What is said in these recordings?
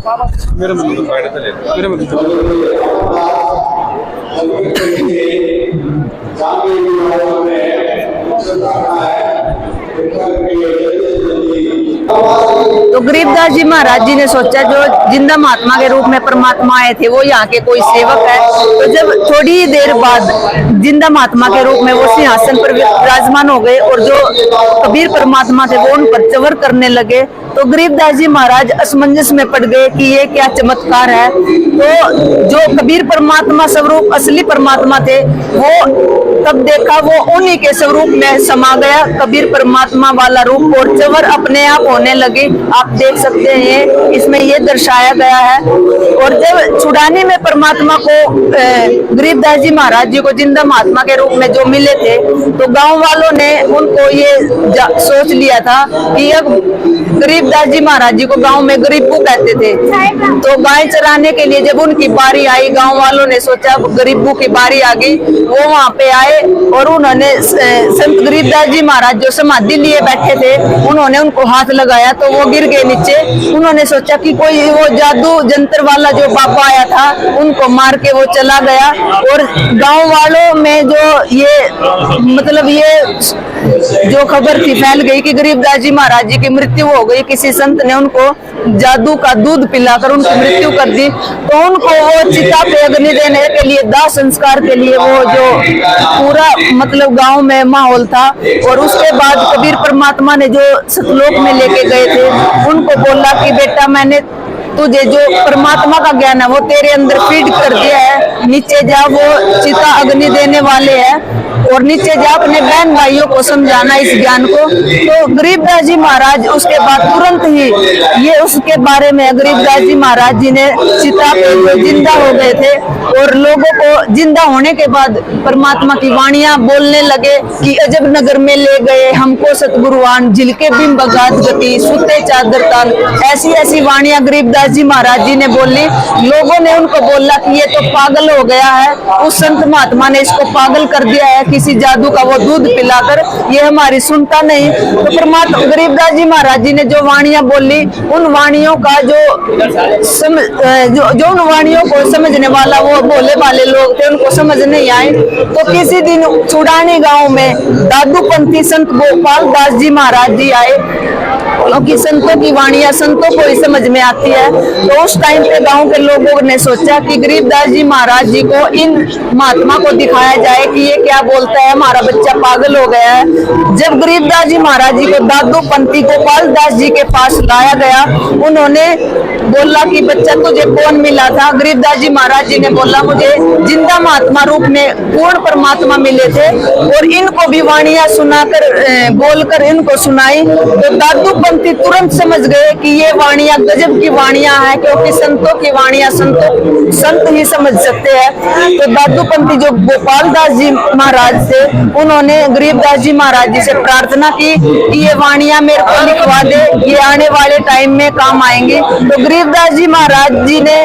मेरे तो गरीबदास जी महाराज जी ने सोचा जो जिंदा महात्मा के रूप में परमात्मा आए थे वो यहाँ के कोई सेवक है। तो जब थोड़ी देर बाद जिंदा महात्मा के रूप में वो सिंहासन पर विराजमान हो गए और जो कबीर परमात्मा थे वो उन पर चवर करने लगे, तो गरीबदास जी महाराज असमंजस में पड़ गए कि ये क्या चमत्कार है। तो जो कबीर परमात्मा स्वरूप असली परमात्मा थे वो तब देखा वो उन्हीं के स्वरूप में समा गया, कबीर परमात्मा वाला रूप, और चवर अपने आप होने लगे। आप देख सकते हैं इसमें ये दर्शाया गया है। और जब छुड़ाने में परमात्मा को गरीबदास जी महाराज जी को जिंदा महात्मा के रूप में जो मिले थे, तो गांव वालों ने उनको ये सोच लिया था कि अब गरीबदास जी महाराज जी को गांव में गरीबू कहते थे। तो गाय चराने के लिए जब उनकी बारी आई, गांव वालों ने सोचा गरीबू की बारी आ गई। वो वहां पे आए और उन्होंने संत गरीबदास जी महाराज जो समाधि लिए बैठे थे उन्होंने उनको हाथ लगाया तो वो गिर गए नीचे। उन्होंने सोचा कि कोई वो जादू जंतर वाला जो बाबा आया था उनको मार के वो चला गया। और गांव वालों में जो ये मतलब ये जो खबर थी फैल गई कि गरीबदास जी महाराज जी की मृत्यु हो गई, किसी संत ने उनको जादू का दूध पिलाकर उनकी मृत्यु कर दी। तो उनको वो चिता पे अग्नि देने के लिए दाह संस्कार के लिए वो जो पूरा मतलब गांव में माहौल था। और उसके बाद कबीर परमात्मा ने जो सतलोक में लेके गए थे उनको बोला कि बेटा मैंने तुझे जो परमात्मा का ज्ञान है वो तेरे अंदर फीड कर दिया है, नीचे जा, वो चिता अग्नि देने वाले हैं और नीचे जा अपने बहन भाइयों को समझाना इस ज्ञान को। तो गरीबदास जी महाराज उसके बाद तुरंत ही ये उसके बारे में गरीबदास जी महाराज जी ने चिता पे जिंदा हो गए थे और लोगों को जिंदा होने के बाद परमात्मा की वाणियां बोलने लगे कि अजब नगर में ले गए हमको सतगुरुवान, झिलके बिंब बगात गति सुते चादर तान। ऐसी ऐसी वाणियां गरीबदास जी महाराज जी ने बोली। लोगों ने उनको बोला कि ये तो पागल हो गया है, उस संत महात्मा ने इसको पागल कर दिया है किसी जादू का वो दूध पिलाकर, ये हमारी सुनता नहीं। तो परमात्मा गरीबदास जी महाराज जी ने जो वाणियां बोली उन वाणियों का जो उन वाणियों को समझने वाला वो भोले भाले लोग थे उनको समझ नहीं आए। तो किसी दिन चुड़ानी गांव में दादूपंथी संत गोपाल दास जी महाराज जी आए, क्योंकि संतों की वाणियां संतों को ही समझ में आती है। तो उस टाइम पे गांव के लोगों ने सोचा कि गरीबदास जी महाराज जी को इन महात्मा को दिखाया जाए कि ये क्या बोलता है, हमारा बच्चा पागल हो गया है। जब गरीबदास जी महाराज जी को दादूपंथी गोपाल दास जी के पास लाया गया, उन्होंने बोला कि बच्चा तुझे कौन मिला था? गरीबदास जी महाराज जी ने बोला मुझे जिंदा महात्मा रूप में पूर्ण परमात्मा मिले थे और इनको भी वाणियां सुनाकर बोलकर इनको सुनाई। तो दादूपंथी तुरंत समझ गए कि ये वाणियां गजब की वाणियां हैं, क्योंकि संतों की वाणियां संत ही समझ सकते हैं। तो दादूपंथी जो गोपाल दास जी महाराज थे उन्होंने गरीबदास जी महाराज जी से प्रार्थना की कि ये वाणियां मेरे को लिखवा दे, ये आने वाले टाइम में काम आएंगे। तो गरीबदास जी महाराज जी ने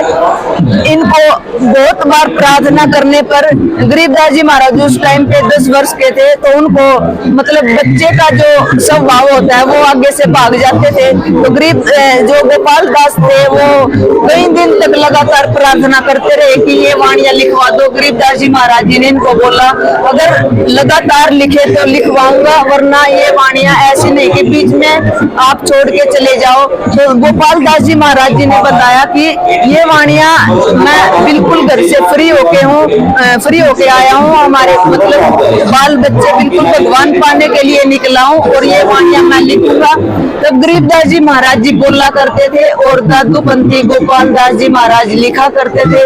इनको बहुत बार प्रार्थना करने पर गरीबदास जी महाराज उस टाइम पे 10 वर्ष के थे, तो उनको मतलब बच्चे का जो स्वभाव होता है वो आगे से भाग जाते थे। तो गरीब जो गोपाल दास थे वो कई दिन तक लगातार प्रार्थना करते रहे कि ये वाणियां लिखवा दो। गरीबदास जी महाराज जी ने इनको बोला अगर लगातार लिखे तो लिखवाऊंगा, वरना ये वाणियां ऐसी नहीं कि बीच में आप छोड़ के चले जाओ। तो गोपाल दास जी महाराज जी ने बताया कि ये वाणियां मैं बिल्कुल घर से फ्री होके आया हूँ, हमारे मतलब बाल बच्चे बिल्कुल भगवान पाने के लिए निकला हूँ और ये वाणियां मैं लिखूंगा। तब गरीबदास जी महाराज जी बोला करते थे और दादूपंथी गोपाल दास जी महाराज लिखा करते थे।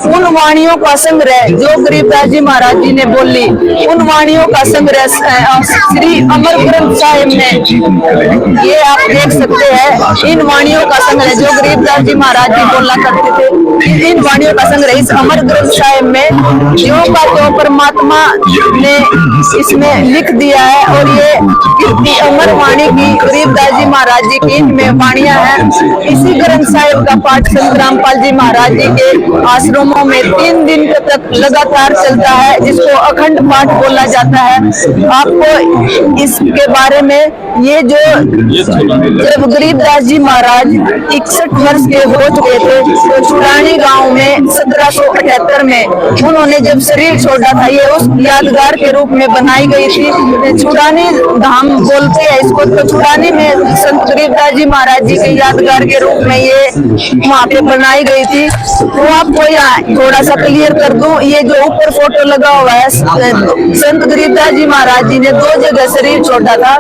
उन वाणियों का संग्रह जो गरीबदास जी महाराज जी ने बोली, उन वाणियों का संग्रह श्री अमर ग्रंथ साहिब में ये आप देख सकते हैं। इन वाणियों का संग्रह जो गरीबदास जी महाराज जी बोला करते थे, इन वाणियों का संग्रह इस अमर ग्रंथ साहिब में जो का जो परमात्मा ने इसमें लिख दिया है। और ये कितनी अमर वाणी की गरीबदास जी महाराज जी की इनमें वाणियां हैं। इसी ग्रंथ साहिब का पाठ संत रामपाल जी महाराज जी के आश्रमों में 3 दिन तक लगातार चलता है, जिसको अखंड पाठ बोला जाता है। आपको इसके बारे में ये जो जब गरीबदास जी महाराज 61 वर्ष के हो चुके थे। तो छुड़ानी गांव में 1778 में उन्होंने जब शरीर छोड़ा था, ये उस यादगार के रूप में बनाई गई थी। छुड़ानी धाम बोलते हैं इसको। तो छुड़ानी में संत गरीबदास जी महाराज जी के यादगार के रूप में ये वहाँ पे बनाई गई थी। तो आपको यहाँ थोड़ा सा क्लियर कर दूं, ये जो ऊपर फोटो लगा हुआ है, संत गरीबदास जी महाराज जी ने 2 जगह शरीर छोड़ा था।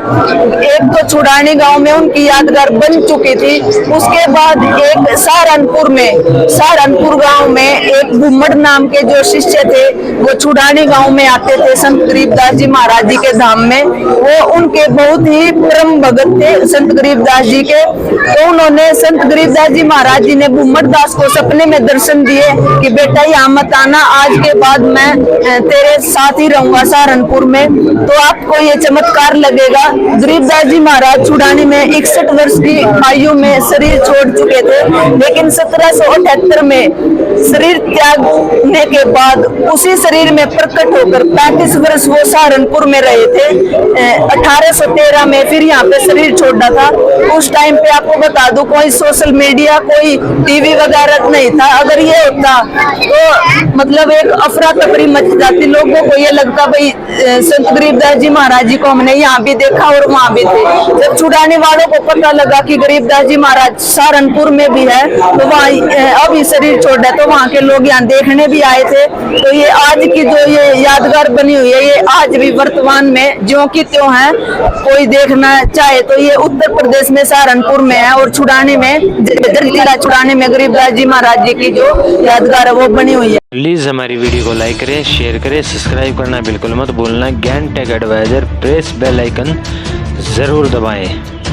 एक तो छुड़ानी गांव में उनकी यादगार बन चुकी थी, उसके बाद एक सहारनपुर गांव में एक घुम्मट नाम के जो शिष्य थे वो छुड़ानी गांव में आते थे संत गरीबदास जी महाराज जी के धाम में। वो उनके बहुत ही परम भगत थे संत गरीबदास जी के। तो उन्होंने संत गरीबदास जी महाराज जी ने घुम्मट दास को सपने में दर्शन दिए कि बेटा यहाँ मत आना, आज के बाद मैं तेरे साथ ही रहूंगा सहारनपुर में, तो आपको ये चमत्कार लगेगा। गरीबदास जी महाराज छुड़ानी में 61 वर्ष की आयु में शरीर छोड़ चुके थे, लेकिन 1778 में शरीर त्यागने के बाद उसी शरीर में प्रकट होकर 35 वर्ष वो सहारनपुर में रहे थे। 1813 में फिर यहाँ पे शरीर छोड़ा था। उस टाइम पे आपको बता दूं, कोई सोशल मीडिया, कोई टीवी वगैरह नहीं था। अगर ये होता तो मतलब एक अफरा तफरी मच जाती, लोगों को ये लगता भाई संत गरीबदास जी महाराज जी को हमने यहाँ भी देखा और वहाँ भी थे। जब छुड़ाने वालों को पता लगा कि गरीबदास जी महाराज सहारनपुर में भी है, तो वहाँ अब शरीर छोड़ा, तो वहाँ के लोग यहाँ देखने भी आए थे। तो ये आज की जो ये यादगार बनी हुई है, ये आज भी वर्तमान में ज्यों की त्यों है। कोई देखना चाहे तो ये उत्तर प्रदेश में सहारनपुर में है, और छुड़ानी में जिला छुड़ानी में गरीबदास जी महाराज जी की जो यादगार है वो बनी हुई है। प्लीज़ हमारी वीडियो को लाइक करें, शेयर करें, सब्सक्राइब करना बिल्कुल मत भूलना। Gyan tech advisor press bell icon ज़रूर दबाएं।